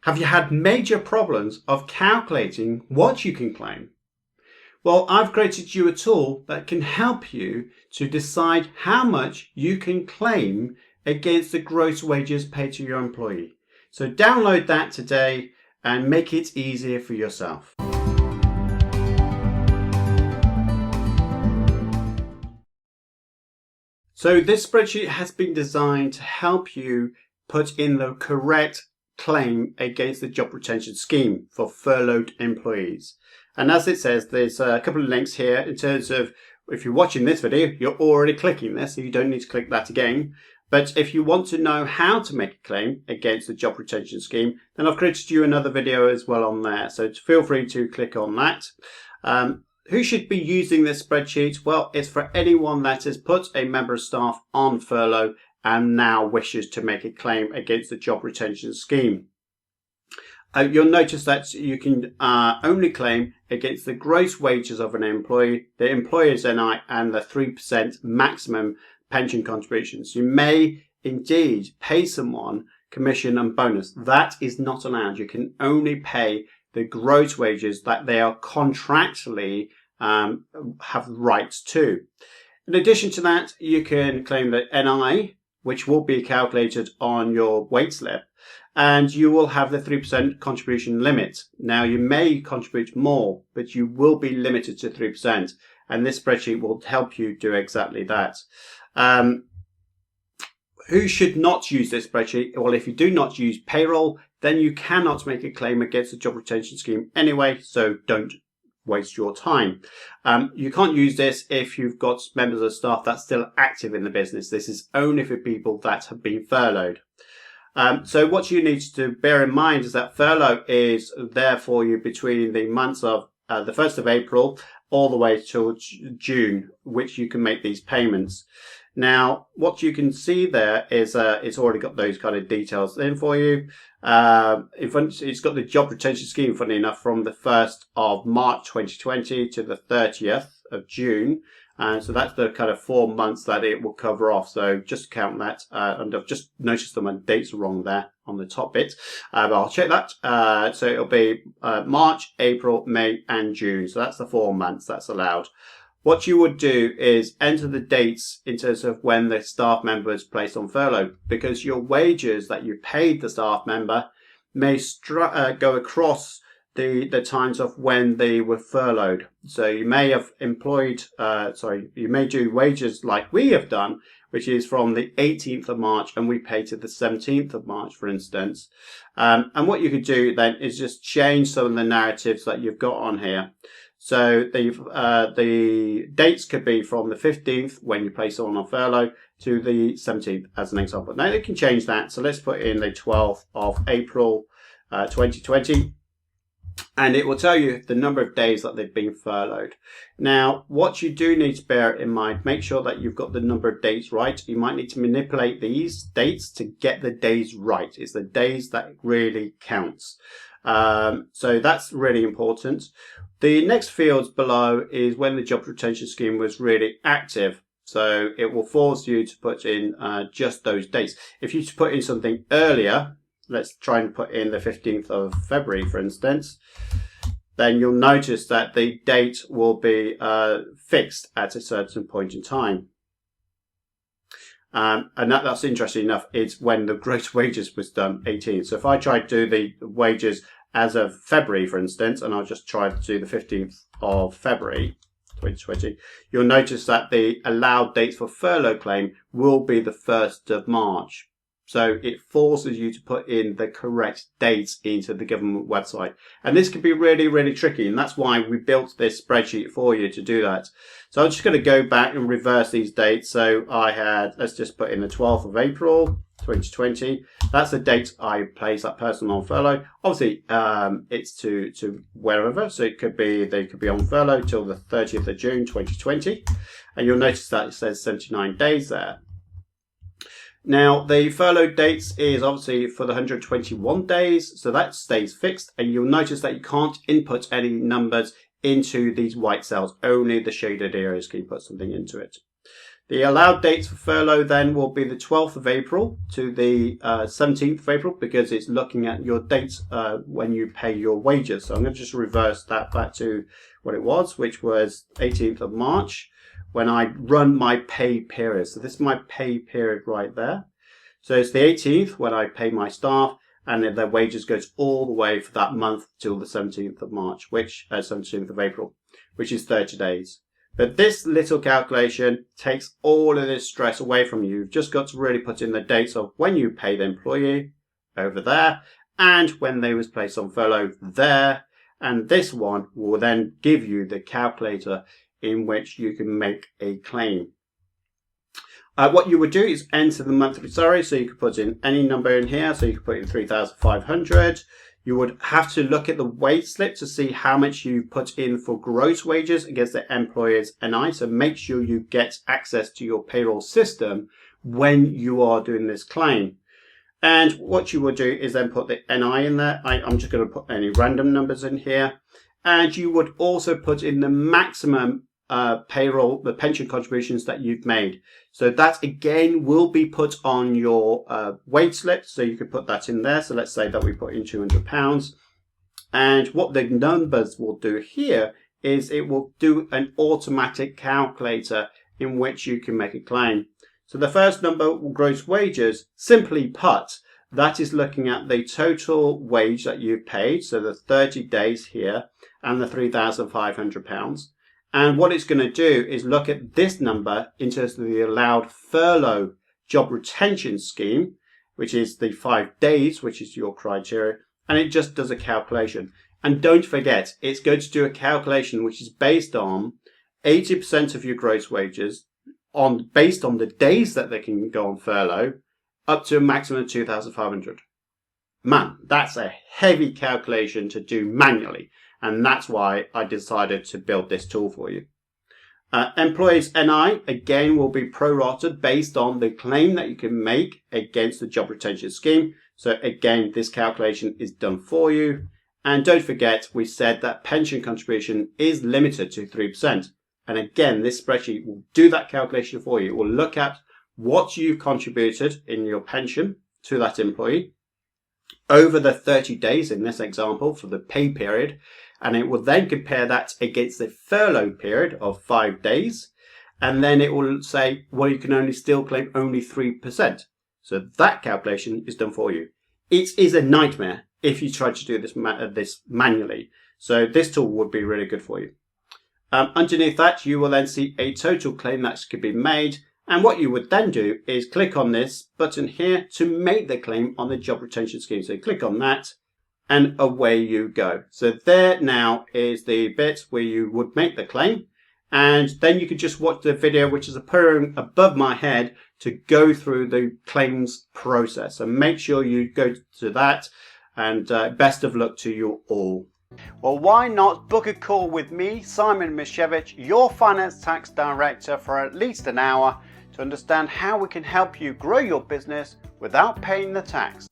Have you had major problems of calculating what you can claim? Well, I've created you a tool that can help you to decide how much you can claim against the gross wages paid to your employee. So download that today and make it easier for yourself. So this spreadsheet has been designed to help you put in the correct claim against the job retention scheme for furloughed employees. And as it says, there's a couple of links here in terms of, if you're watching this video, you're already clicking this, so you don't need to click that again. But if you want to know how to make a claim against the job retention scheme, then I've created you another video as well on there. So feel free to click on that. Who should be using this spreadsheet? Well, it's for anyone that has put a member of staff on furlough and now wishes to make a claim against the job retention scheme. You'll notice that you can only claim against the gross wages of an employee, the employer's NI, and the 3% maximum pension contributions. You may indeed pay someone commission and bonus. That is not allowed. You can only pay the gross wages that they are contractually have rights to. In addition to that, you can claim the NI, which will be calculated on your wage slip, and you will have the 3% contribution limit. Now, you may contribute more, but you will be limited to 3%, and this spreadsheet will help you do exactly that. Who should not use this spreadsheet? Well, if you do not use payroll, then you cannot make a claim against the job retention scheme anyway, so don't waste your time. You can't use this if you've got members of staff that's still active in the business. This is only for people that have been furloughed. So what you need to bear in mind is that furlough is there for you between the months of the 1st of April all the way till June, which you can make these payments. Now, what you can see there is it's already got those kind of details in for you. It's got the job retention scheme, funny enough, from the 1st of March 2020 to the 30th of June. And so that's the kind of 4 months that it will cover off. So just count that. And I've just noticed that my dates are wrong there on the top bit. But I'll check that. So it'll be March, April, May, and June. So that's the 4 months that's allowed. What you would do is enter the dates in terms of when the staff member is placed on furlough, because your wages that you paid the staff member may go across the times of when they were furloughed. So you may have you may do wages like we have done, which is from the 18th of March and we pay to the 17th of March, for instance. And what you could do then is just change some of the narratives that you've got on here. So the dates could be from the 15th when you place someone on furlough to the 17th as an example. Now they can change that. So let's put in the 12th of April 2020. And it will tell you the number of days that they've been furloughed. Now, what you do need to bear in mind, make sure that you've got the number of days right. You might need to manipulate these dates to get the days right. It's the days that really counts. So that's really important. The next fields below is when the job retention scheme was really active. So it will force you to put in just those dates. If you put in something earlier, let's try and put in the 15th of February, for instance, then you'll notice that the date will be fixed at a certain point in time. And that's interesting enough, it's when the gross wages was done, 18th. So if I try to do the wages as of February, for instance, and I'll just try to do the 15th of February 2020, you'll notice that the allowed dates for furlough claim will be the 1st of March. So it forces you to put in the correct dates into the government website. And this can be really, really tricky. And that's why we built this spreadsheet for you to do that. So I'm just going to go back and reverse these dates. So let's just put in the 12th of April, 2020. That's the date I placed that person on furlough. Obviously, it's to wherever. So they could be on furlough till the 30th of June, 2020. And you'll notice that it says 79 days there. Now, the furlough dates is obviously for the 121 days, so that stays fixed, and you'll notice that you can't input any numbers into these white cells, only the shaded areas can put something into it. The allowed dates for furlough then will be the 12th of April to the 17th of April, because it's looking at your dates when you pay your wages. So I'm going to just reverse that back to what it was, which was 18th of March when I run my pay period. So this is my pay period right there. So it's the 18th when I pay my staff, and then their wages goes all the way for that month till the 17th of March, 17th of April, which is 30 days. But this little calculation takes all of this stress away from you. You've just got to really put in the dates of when you pay the employee over there and when they was placed on furlough there. And this one will then give you the calculator in which you can make a claim. What you would do is enter the monthly salary. So you could put in any number in here. So you could put in 3,500. You would have to look at the wage slip to see how much you put in for gross wages against the employer's NI. So make sure you get access to your payroll system when you are doing this claim. And what you will do is then put the NI in there. I'm just going to put any random numbers in here. And you would also put in the maximum payroll, the pension contributions that you've made. So that again will be put on your wage slip. So you could put that in there. So let's say that we put in £200. And what the numbers will do here is it will do an automatic calculator in which you can make a claim. So the first number, gross wages, simply put, that is looking at the total wage that you've paid. So the 30 days here and the £3,500. And what it's going to do is look at this number in terms of the allowed furlough job retention scheme, which is the 5 days, which is your criteria, and it just does a calculation. And don't forget, it's going to do a calculation which is based on 80% of your gross wages, based on the days that they can go on furlough, up to a maximum of 2,500. Man, that's a heavy calculation to do manually. And that's why I decided to build this tool for you. Employees NI, again, will be prorated based on the claim that you can make against the job retention scheme. So again, this calculation is done for you. And don't forget, we said that pension contribution is limited to 3%. And again, this spreadsheet will do that calculation for you. It will look at what you've contributed in your pension to that employee over the 30 days in this example for the pay period. And it will then compare that against the furlough period of 5 days. And then it will say, well, you can only still claim only 3%. So that calculation is done for you. It is a nightmare if you try to do this manually. So this tool would be really good for you. Underneath that, you will then see a total claim that could be made. And what you would then do is click on this button here to make the claim on the job retention scheme. So click on that. And away you go. So there now is the bit where you would make the claim. And then you could just watch the video, which is appearing above my head, to go through the claims process. So make sure you go to that. And best of luck to you all. Well, why not book a call with me, Simon Misiewicz, your Finance Tax Director, for at least an hour to understand how we can help you grow your business without paying the tax.